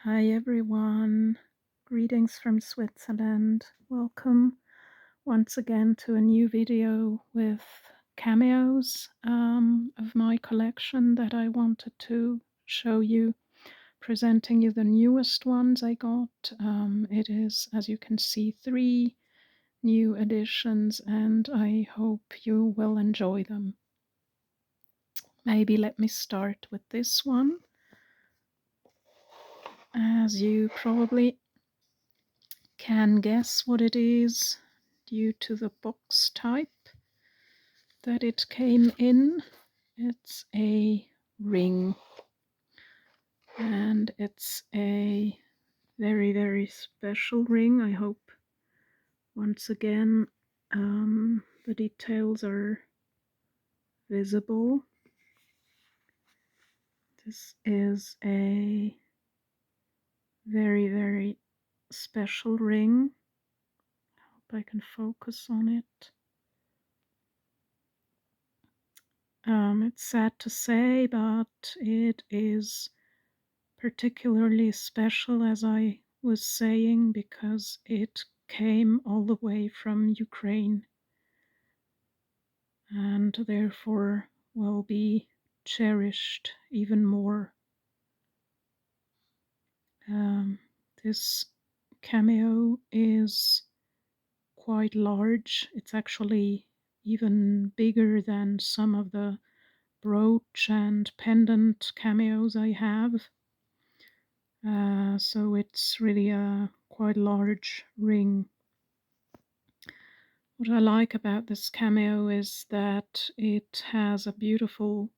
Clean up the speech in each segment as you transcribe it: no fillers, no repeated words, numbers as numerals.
Hi everyone, greetings from Switzerland. Welcome once again to a new video with cameos of my collection that I wanted to show you, presenting you the newest ones I got. It is, as you can see, 3 new editions and I hope you will enjoy them. Maybe let me start with this one. As you probably can guess what it is due to the box type that it came in. It's a ring, and it's a very special ring. I hope once again the details are visible. This is a very special ring. I hope I can focus on it. It's sad to say, but it is particularly special, as I was saying, because it came all the way from Ukraine and therefore will be cherished even more. This cameo is quite large. It's actually even bigger than some of the brooch and pendant cameos I have. So it's really a quite large ring. What I like about this cameo is that it has a beautiful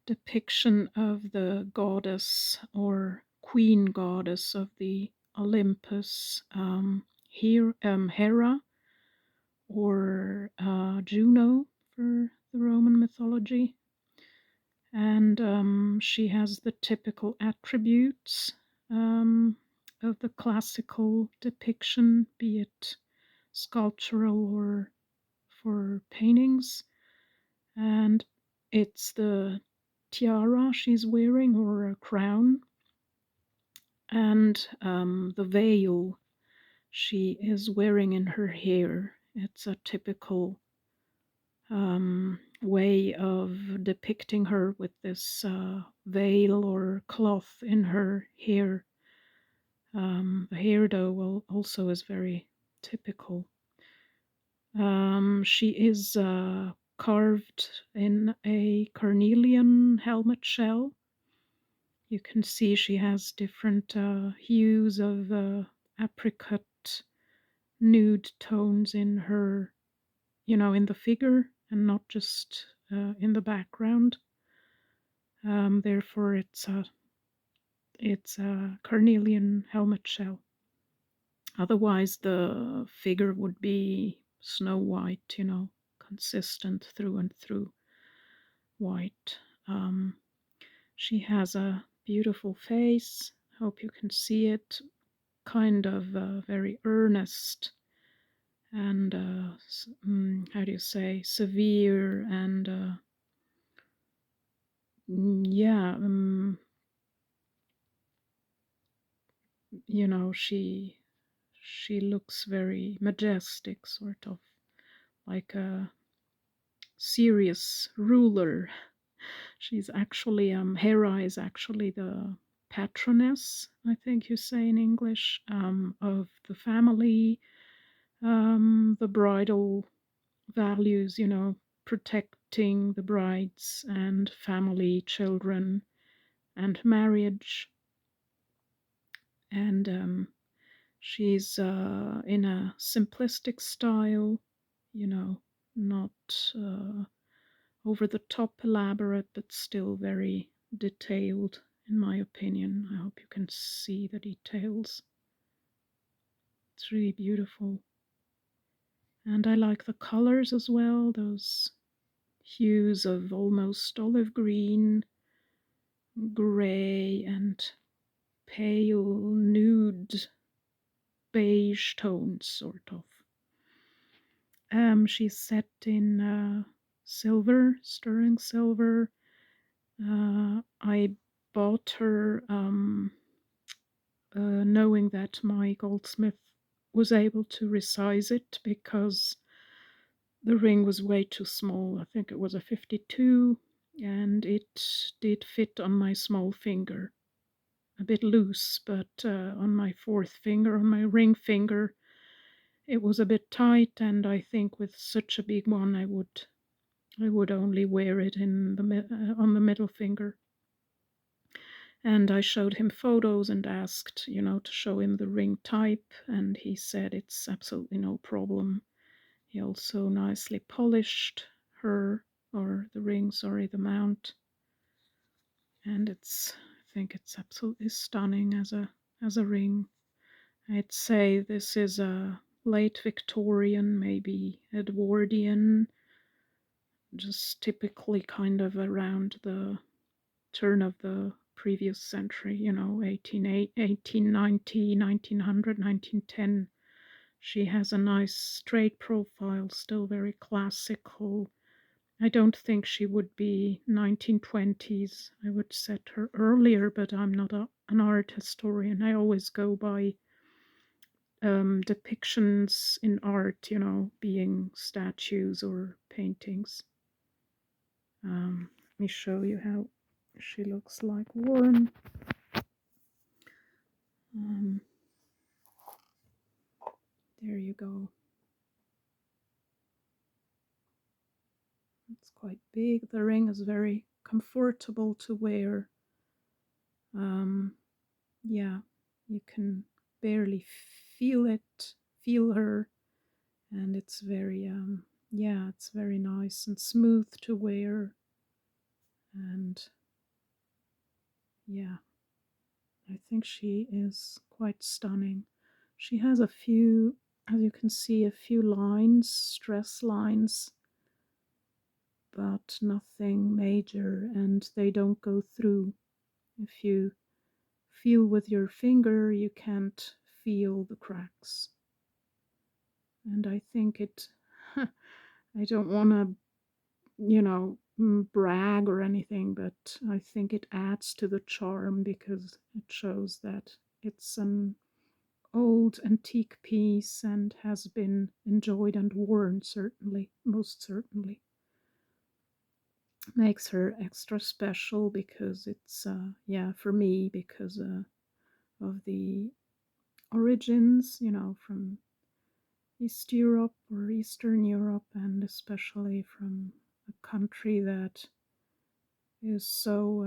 depiction of the goddess or queen goddess of the Olympus, Hera, or Juno for the Roman mythology. And she has the typical attributes of the classical depiction, be it sculptural or for paintings. And it's the tiara she's wearing, or a crown, and the veil she is wearing in her hair. It's a typical way of depicting her with this veil or cloth in her hair. The hairdo also is very typical. She is carved in a carnelian helmet shell. You can see she has different hues of apricot nude tones in her, in the figure and not just in the background. Therefore, it's a carnelian helmet shell. Otherwise, the figure would be snow white, consistent through and through white. She has a beautiful face. Hope you can see it. Kind of very earnest and how do you say, severe, and yeah, she looks very majestic, sort of like a serious ruler. She's actually Hera is actually the patroness, I think you say in English, of the family, the bridal values, protecting the brides and family, children, and marriage. And she's in a simplistic style, not over the top elaborate, but still very detailed, in my opinion. I hope you can see the details. It's really beautiful. And I like the colors as well, those hues of almost olive green, gray, and pale nude beige tones, sort of. She's set in silver, sterling silver. I bought her knowing that my goldsmith was able to resize it because the ring was way too small. I think it was a 52, and it did fit on my small finger. A bit loose, but on my fourth finger, on my ring finger, it was a bit tight, and I think with such a big one, I would only wear it in the on the middle finger. And I showed him photos and asked, to show him the ring type, and he said it's absolutely no problem. He also nicely polished her, or the ring, sorry, the mount, and I think it's absolutely stunning as a ring. I'd say this is a late Victorian, maybe Edwardian, just typically kind of around the turn of the previous century, 1890, 1900, 1910. She has a nice straight profile, still very classical. I don't think she would be 1920s. I would set her earlier, but I'm not an art historian. I always go by depictions in art, being statues or paintings. Let me show you how she looks like worn. There you go. It's quite big. The ring is very comfortable to wear. Yeah, you can barely feel her, and it's very, yeah, it's very nice and smooth to wear. And yeah, I think she is quite stunning. She has a few, as you can see, a few lines, stress lines, but nothing major, and they don't go through. If you feel with your finger, you can't feel the cracks. And I think I don't want to, brag or anything, but I think it adds to the charm because it shows that it's an old antique piece and has been enjoyed and worn, certainly, most certainly. Makes her extra special because it's, yeah, for me, because of the origins, from East Europe or Eastern Europe, and especially from a country that is so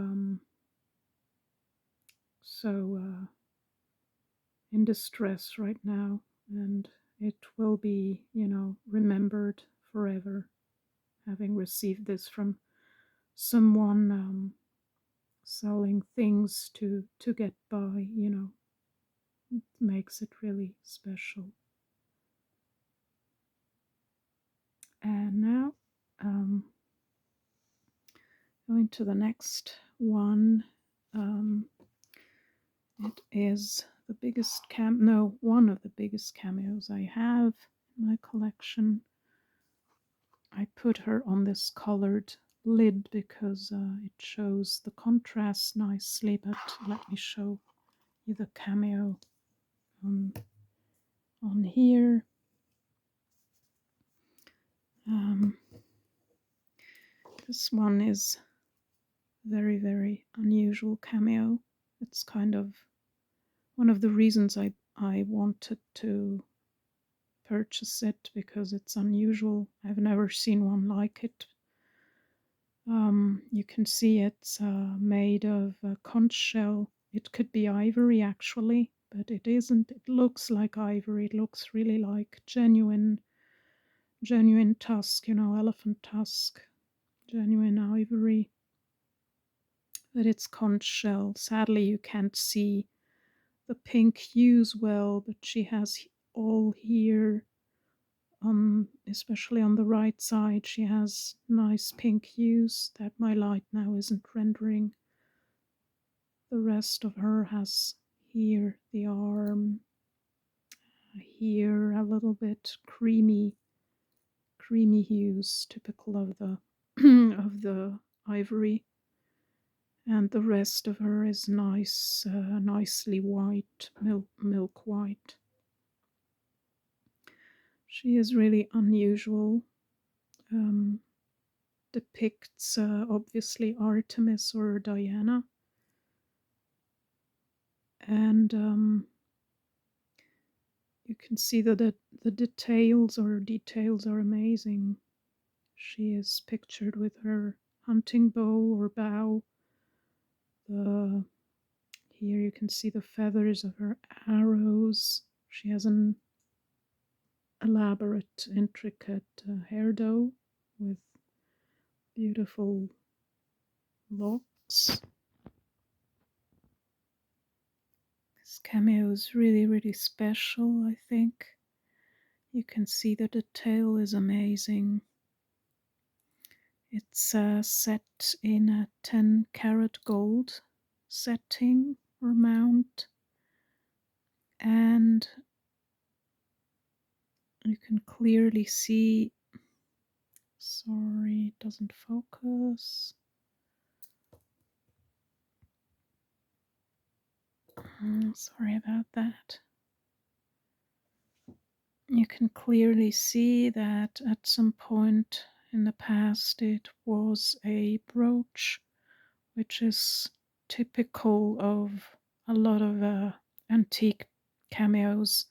in distress right now, and it will be, remembered forever, having received this from someone selling things to get by, it makes it really special. And now going to the next one. It is the biggest one of the biggest cameos I have in my collection. I put her on this colored lid because it shows the contrast nicely, but let me show you the cameo on here. This one is very, very unusual cameo. It's kind of one of the reasons I wanted to purchase it, because it's unusual. I've never seen one like it. You can see it's made of conch shell. It could be ivory actually, but it isn't. It looks like ivory. It looks really like genuine tusk, elephant tusk, genuine ivory. But it's conch shell. Sadly, you can't see the pink hues well, but she has all here, especially on the right side, she has nice pink hues that my light now isn't rendering. The rest of her has here the arm, here a little bit creamy hues, typical of the of the ivory. and the rest of her is nicely white, milk white. She is really unusual. Depicts obviously Artemis or Diana, and you can see that the details are amazing. She is pictured with her hunting bow or bow. Here you can see the feathers of her arrows. She has an elaborate, intricate hairdo with beautiful locks. This cameo is really, really special, I think. You can see the detail is amazing. It's set in a 10-karat gold setting or mount, and you can clearly see, sorry, it doesn't focus. Sorry about that. You can clearly see that at some point in the past it was a brooch, which is typical of a lot of antique cameos.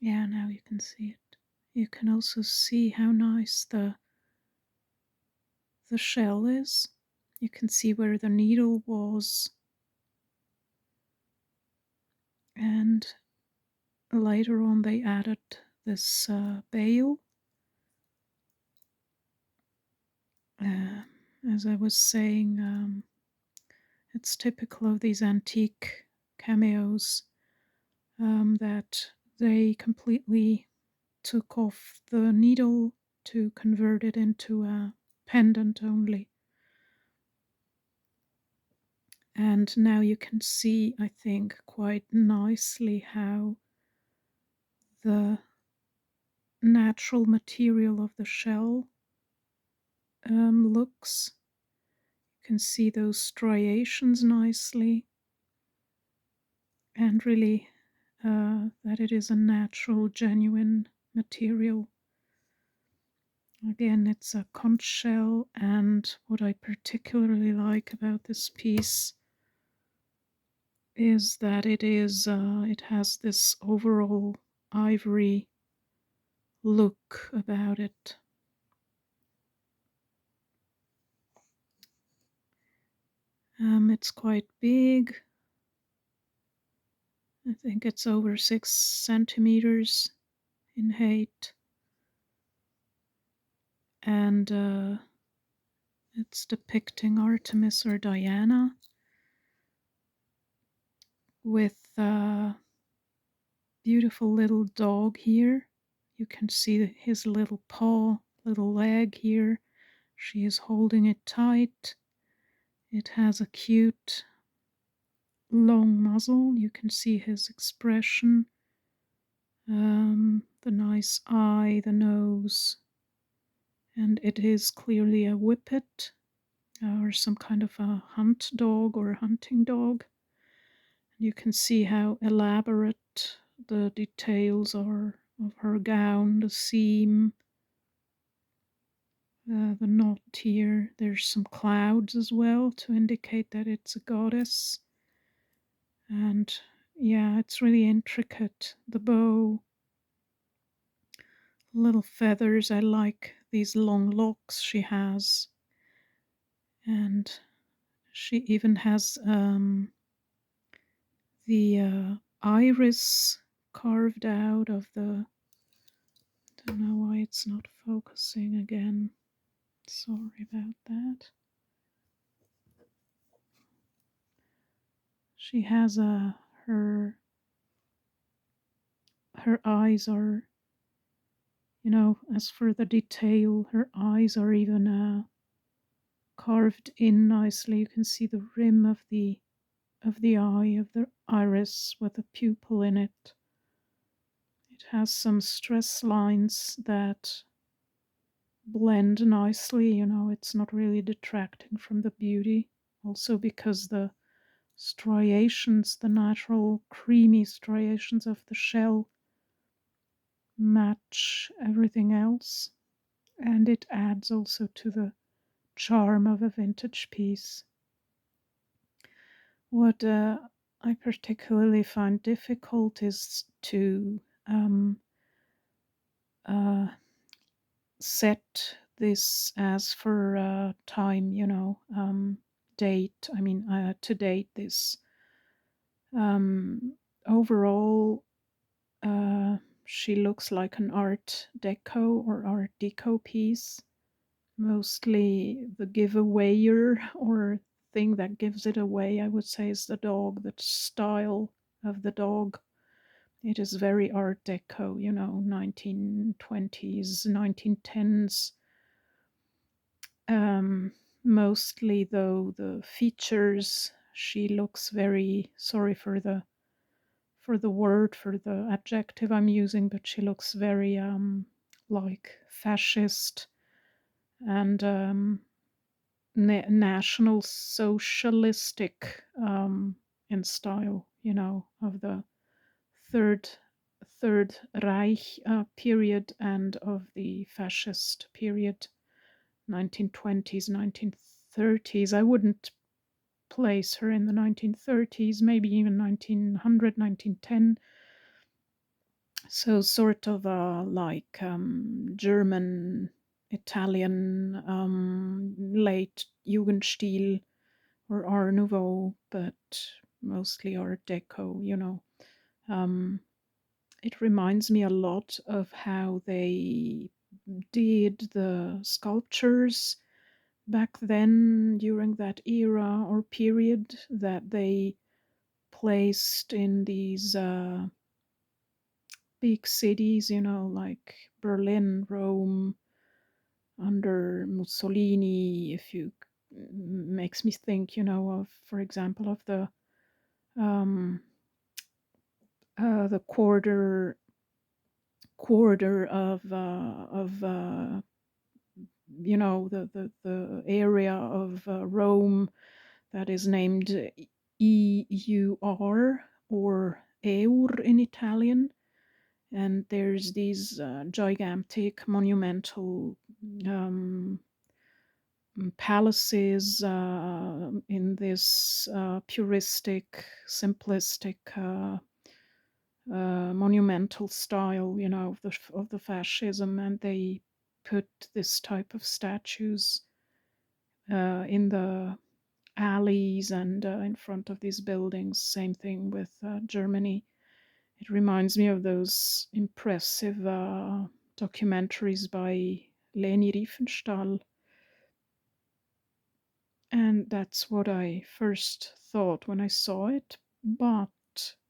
Yeah, now you can see it. You can also see how nice the shell is. You can see where the needle was, and later on they added this bail. As I was saying, it's typical of these antique cameos that they completely took off the needle to convert it into a pendant only. And now you can see, I think, quite nicely how the natural material of the shell looks. You can see those striations nicely, and really that it is a natural, genuine material. Again, it's a conch shell, and what I particularly like about this piece is that it has this overall ivory look about it. It's quite big. I think it's over 6 centimeters in height, and it's depicting Artemis or Diana with a beautiful little dog here. You can see his little paw, little leg here. She is holding it tight. It has a cute long muzzle. You can see his expression, the nice eye, the nose, and it is clearly a whippet or some kind of a hunt dog or a hunting dog. You can see how elaborate the details are of her gown, the seam, the knot here. There's some clouds as well to indicate that it's a goddess. And yeah, it's really intricate. The bow, little feathers. I like these long locks she has. And she even has the iris carved out of the. Don't know why it's not focusing again. Sorry about that. She has her eyes are as for the detail, her eyes are even carved in nicely. You can see the rim of the eye, of the iris with a pupil in it. It has some stress lines that blend nicely. It's not really detracting from the beauty. Also because the striations, the natural creamy striations of the shell match everything else. And it adds also to the charm of a vintage piece. What I particularly find difficult is to set this as for time, date. I mean, to date this. Overall, she looks like an Art Deco or Art Deco piece. Mostly the giveawayer or thing that gives it away, I would say, is the dog, the style of the dog. It is very Art Deco, 1920s, 1910s. Mostly, though, the features, she looks very, sorry for the word, for the adjective I'm using, but she looks very like fascist and national socialistic in style, of the Third Reich period and of the fascist period, 1920s, 1930s. I wouldn't place her in the 1930s, maybe even 1900, 1910. So sort of like German, Italian, late Jugendstil or Art Nouveau, but mostly Art Deco. It reminds me a lot of how they did the sculptures back then during that era or period, that they placed in these big cities, like Berlin, Rome, under Mussolini. If you makes me think, of, for example, of um, the quarter of the area of Rome that is named EUR or EUR in Italian. And there's these gigantic monumental palaces in this puristic, simplistic, monumental style, of the fascism, and they put this type of statues in the alleys and in front of these buildings. Same thing with Germany. It reminds me of those impressive documentaries by Leni Riefenstahl. And that's what I first thought when I saw it. But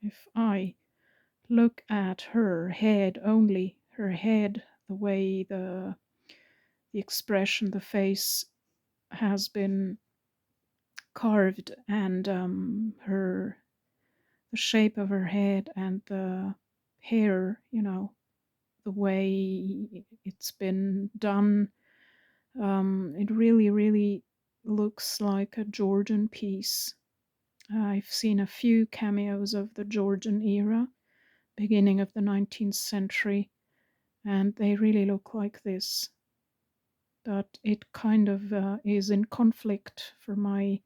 if I look at her head only, her head, the way the expression, the face has been carved, and the shape of her head and the hair, the way it's been done, it really, really looks like a Georgian piece. I've seen a few cameos of the Georgian era, beginning of the 19th century, and they really look like this. But it kind of is in conflict, for my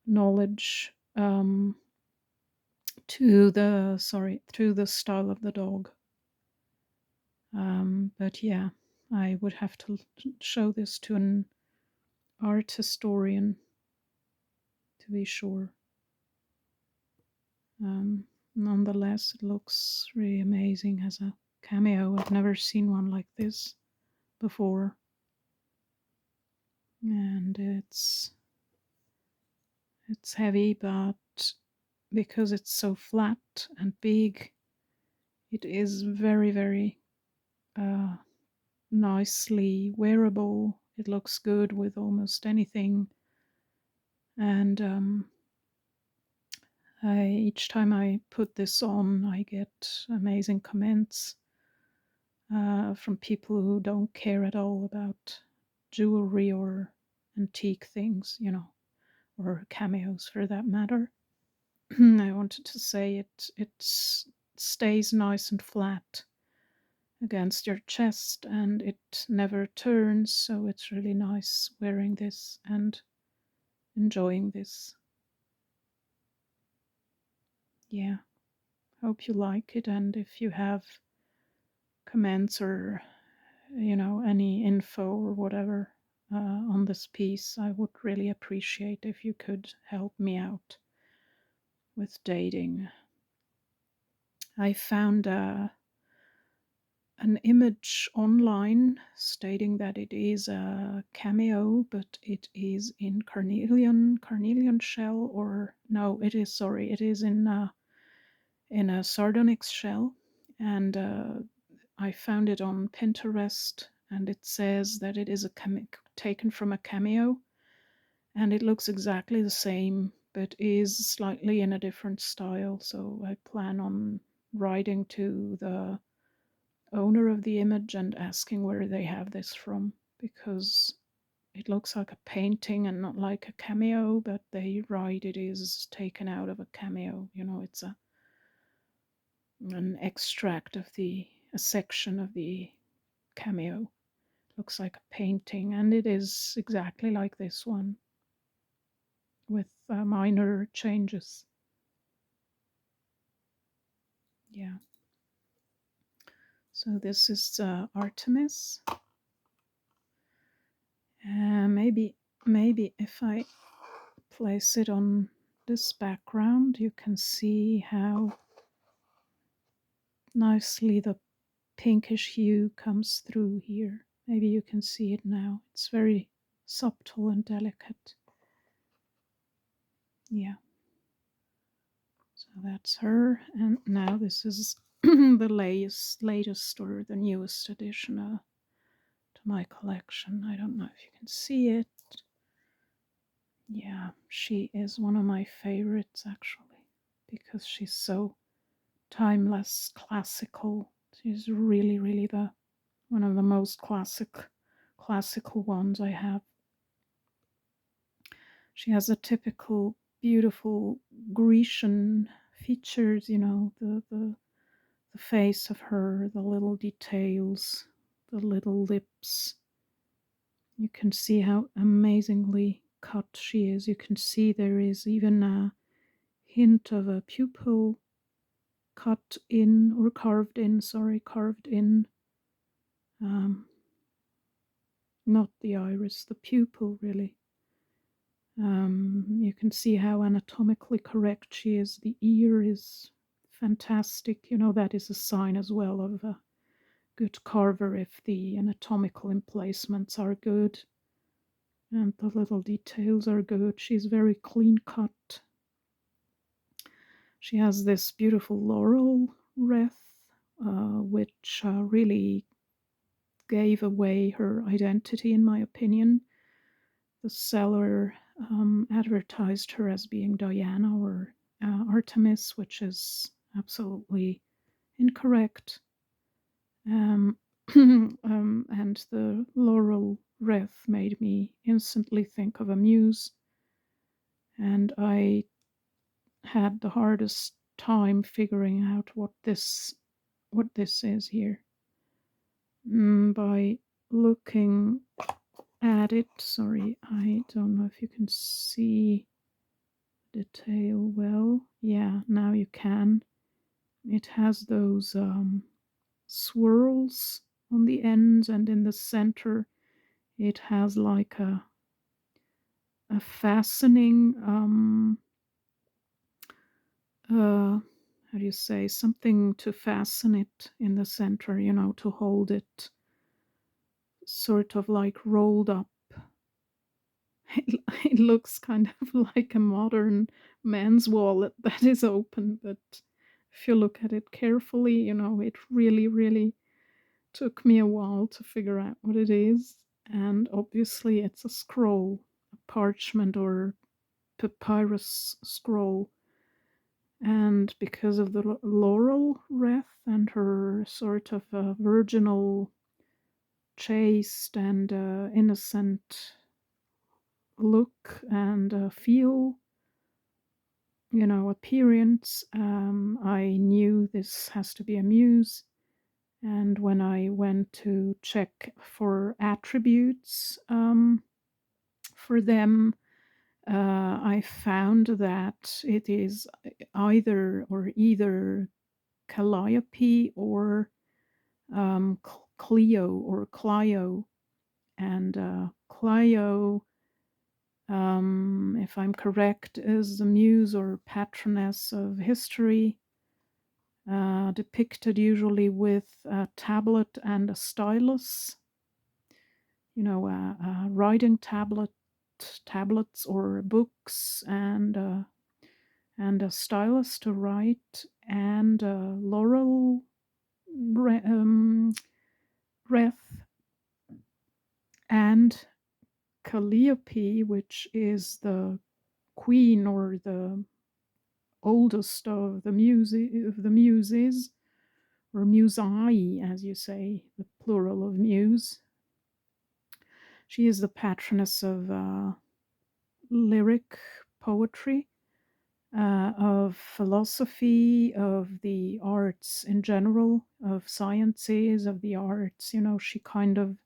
knowledge, to the style of the dog. But yeah, I would have to show this to an art historian to be sure. Nonetheless, it looks really amazing as a cameo. I've never seen one like this before, and it's heavy, but because it's so flat and big, it is very, very nicely wearable. It looks good with almost anything. And each time I put this on, I get amazing comments from people who don't care at all about jewelry or antique things, or cameos for that matter. I wanted to say it stays nice and flat against your chest and it never turns, so it's really nice wearing this and enjoying this. Yeah, hope you like it, and if you have comments or any info or whatever on this piece, I would really appreciate if you could help me out with dating. I found an image online stating that it is a cameo, but it is in carnelian shell, or no, it is in a sardonyx shell, and I found it on Pinterest, and it says that it is taken from a cameo, and it looks exactly the same, but is slightly in a different style. So I plan on writing to the owner of the image and asking where they have this from, because it looks like a painting and not like a cameo, but they write it is taken out of a cameo. It's an extract of a section of the cameo. Looks like a painting, and it is exactly like this one with minor changes. Yeah. So this is Artemis. Maybe if I place it on this background, you can see how nicely the pinkish hue comes through here. Maybe you can see it now. It's very subtle and delicate. Yeah. So that's her, and now this is the latest or the newest addition to my collection. I don't know if you can see it. Yeah, she is one of my favorites actually, because she's so timeless, classical. She's really, really one of the most classical ones I have. She has a typical beautiful Grecian features, the face of her, the little details, the little lips. You can see how amazingly cut she is. You can see there is even a hint of a pupil cut in, or carved in, carved in. Not the iris, the pupil, really. You can see how anatomically correct she is. The ear is fantastic. That is a sign as well of a good carver, if the anatomical emplacements are good and the little details are good. She's very clean cut. She has this beautiful laurel wreath, which really gave away her identity, in my opinion. The seller advertised her as being Diana or Artemis, which is absolutely incorrect. And the laurel wreath made me instantly think of a Muse, and I had the hardest time figuring out what this is here. By looking at it, sorry, I don't know if you can see the detail well. Yeah, now you can. It has those swirls on the ends, and in the center it has like a fastening how do you say, something to fasten it in the center, to hold it sort of like rolled up. It looks kind of like a modern man's wallet that is open, but if you look at it carefully, it really, really Took me a while to figure out what it is, and obviously it's a scroll, a parchment or papyrus scroll. And because of the laurel wreath and her sort of virginal, chaste and innocent look and feel, appearance, I knew this has to be a muse. And when I went to check for attributes for them, I found that it is either Calliope or Clio. And Clio, if I'm correct, is the muse or patroness of history, depicted usually with a tablet and a stylus, writing tablets or books, and a stylus to write, and a laurel wreath, and Calliope, which is the queen or the oldest of the muses, or musae, as you say, the plural of muse. She is the patroness of lyric poetry, of philosophy, of the arts in general, of sciences, of the arts. She kind of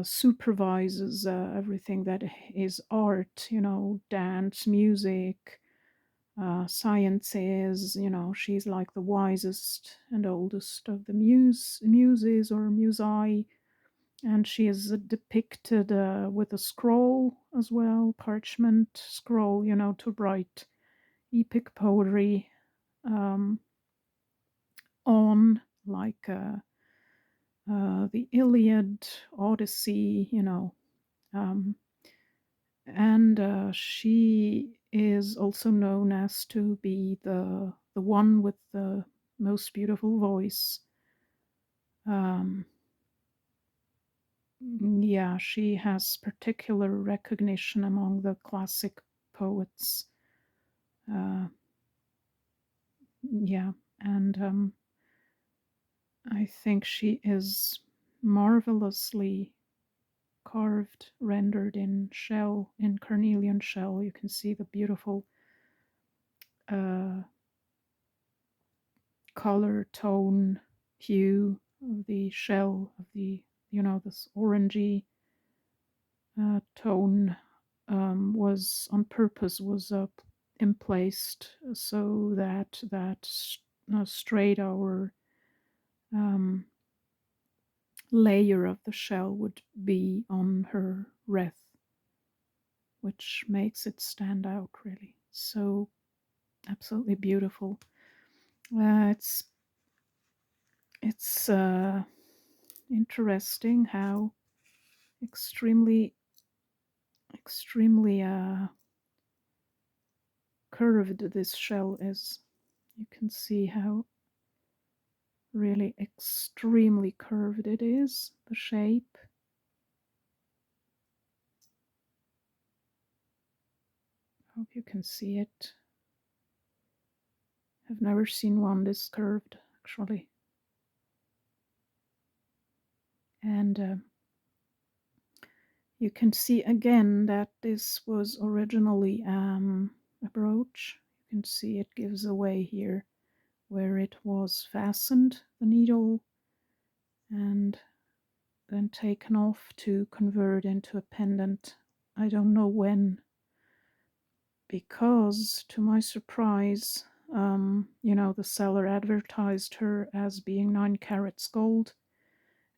supervises everything that is art, dance, music, sciences. She's like the wisest and oldest of the muses or musae. And she is depicted with a scroll as well, parchment scroll, to write epic poetry on, like the Iliad, Odyssey, and she is also known as to be the one with the most beautiful voice. Yeah, she has particular recognition among the classic poets. Yeah, and I think she is marvelously carved, rendered in shell, in carnelian shell. You can see the beautiful color, tone, hue of the shell, of the, this orangey tone, was on purpose, was emplaced so that straight or layer of the shell would be on her wreath, which makes it stand out really. So absolutely beautiful. It's interesting how extremely curved this shell is. You can see how really extremely curved it is, the shape. Hope you can see it. I've never seen one this curved, actually. And you can see again that this was originally a brooch. You can see it gives away here where it was fastened, the needle, and then taken off to convert into a pendant. I don't know when, because to my surprise, the seller advertised her as being 9 carats gold,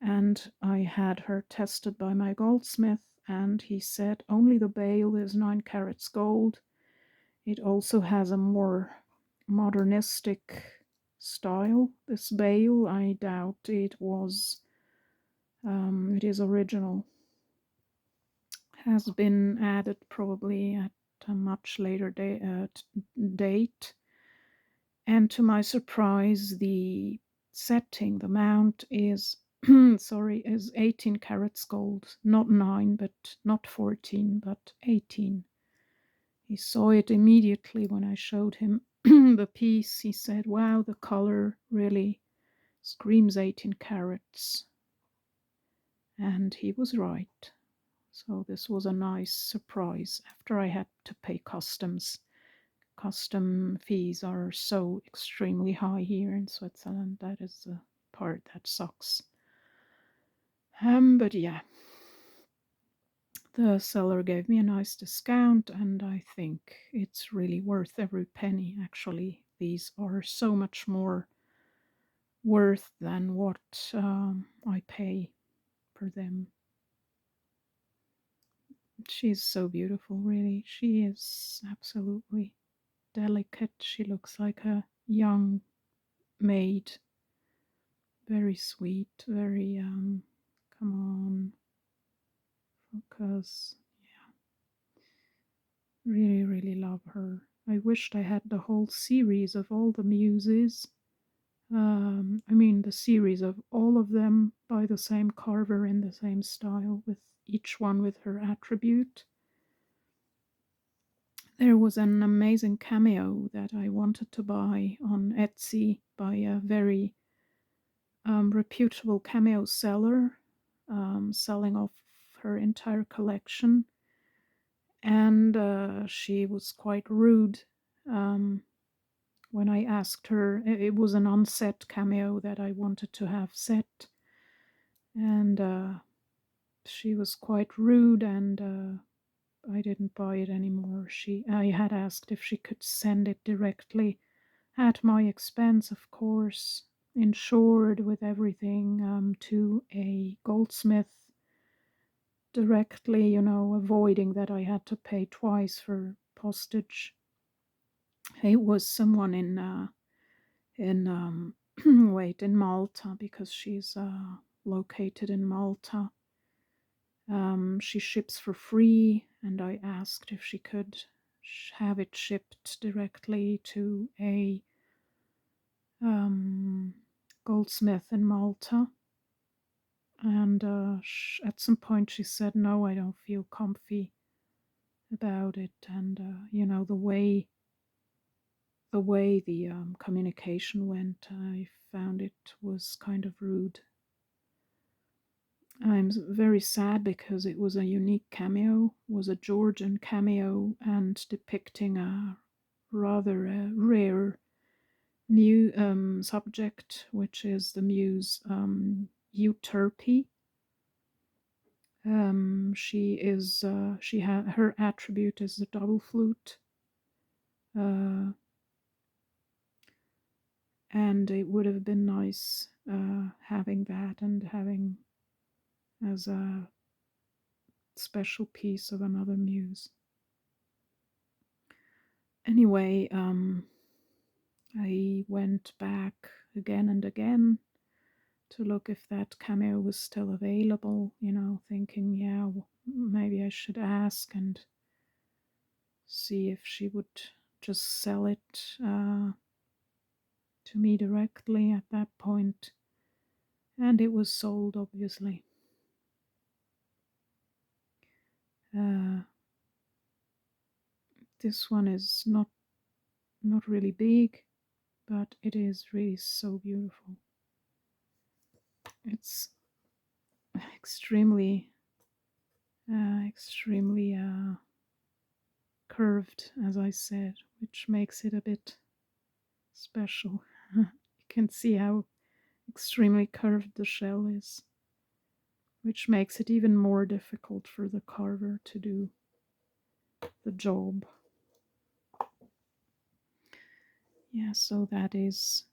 and I had her tested by my goldsmith, and he said only the bail is 9 carats gold. It also has a more modernistic style, this bail. I doubt it is original. Has been added probably at a much later date. And to my surprise, the setting, the mount, is sorry, is 18 carats gold, not 9, but not 14, but 18. He saw it immediately when I showed him the piece. He said, wow, the color really screams 18 carats. And he was right. So this was a nice surprise after I had to pay customs. Custom fees are so extremely high here in Switzerland. That is the part that sucks. But yeah, the seller gave me a nice discount, and I think it's really worth every penny. Actually, these are so much more worth than what I pay for them. She's so beautiful, really. She is absolutely delicate. She looks like a young maid. Very sweet, very, come on, focus. Yeah, really, really love her. I wished I had the whole series of all the muses. I mean, the series of all of them by the same carver in the same style, with each one with her attribute. There was an amazing cameo that I wanted to buy on Etsy by a very reputable cameo seller, selling off her entire collection. And she was quite rude when I asked her. It was an unset cameo that I wanted to have set. And she was quite rude, and I didn't buy it anymore. I had asked if she could send it directly at my expense, of course, insured with everything, to a goldsmith directly, avoiding that I had to pay twice for postage. It was someone in wait, in Malta, because she's located in Malta. She ships for free, and I asked if she could have it shipped directly to a goldsmith in Malta. And at some point she said, no, I don't feel comfy about it. And the way the communication went, I found it was kind of rude. I'm very sad because it was a unique cameo, was a Georgian cameo, and depicting a rather rare subject, which is the muse Euterpe. Her attribute is the double flute, and it would have been nice having that and having as a special piece of another muse. Anyway, I went back again and again to look if that cameo was still available, thinking, yeah, maybe I should ask and see if she would just sell it to me directly at that point. And it was sold, obviously. This one is not really big, but it is really so beautiful. It's extremely curved, as I said, which makes it a bit special. You can see how extremely curved the shell is, which makes it even more difficult for the carver to do the job. Yeah, so that is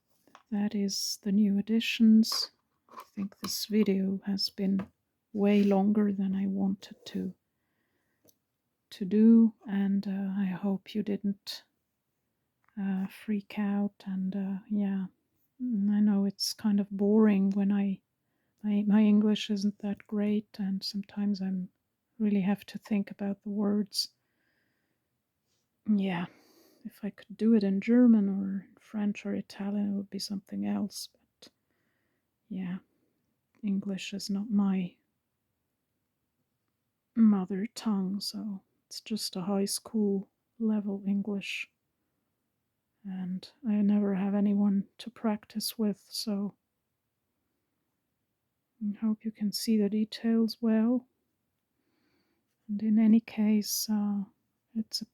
the new additions. I think this video has been way longer than I wanted to do, and I hope you didn't freak out. And yeah, I know it's kind of boring when my English isn't that great, and sometimes I'm really have to think about the words. Yeah, if I could do it in German or French or Italian, it would be something else. But yeah, English is not my mother tongue, so it's just a high school level English. And I never have anyone to practice with, so I hope you can see the details well. And in any case, it's a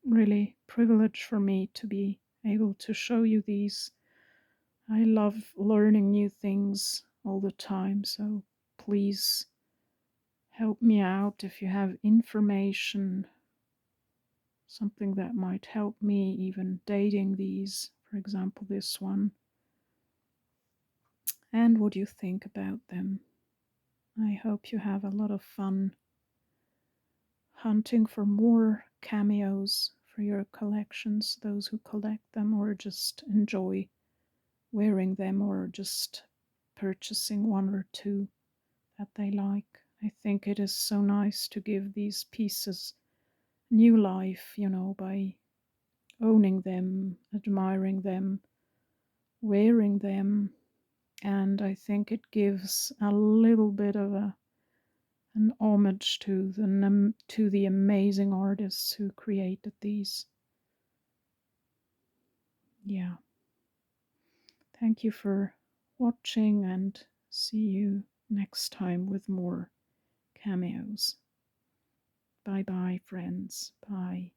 really privilege for me to be able to show you these. I love learning new things all the time, so please help me out if you have information, something that might help me even dating these, for example, this one. And what you think about them. I hope you have a lot of fun hunting for more cameos for your collections, those who collect them or just enjoy wearing them or just purchasing one or two that they like. I think it is so nice to give these pieces new life, by owning them, admiring them, wearing them, and I think it gives a little bit of an homage to the amazing artists who created these. Yeah. Thank you for watching, and see you next time with more cameos. Bye bye, friends. Bye.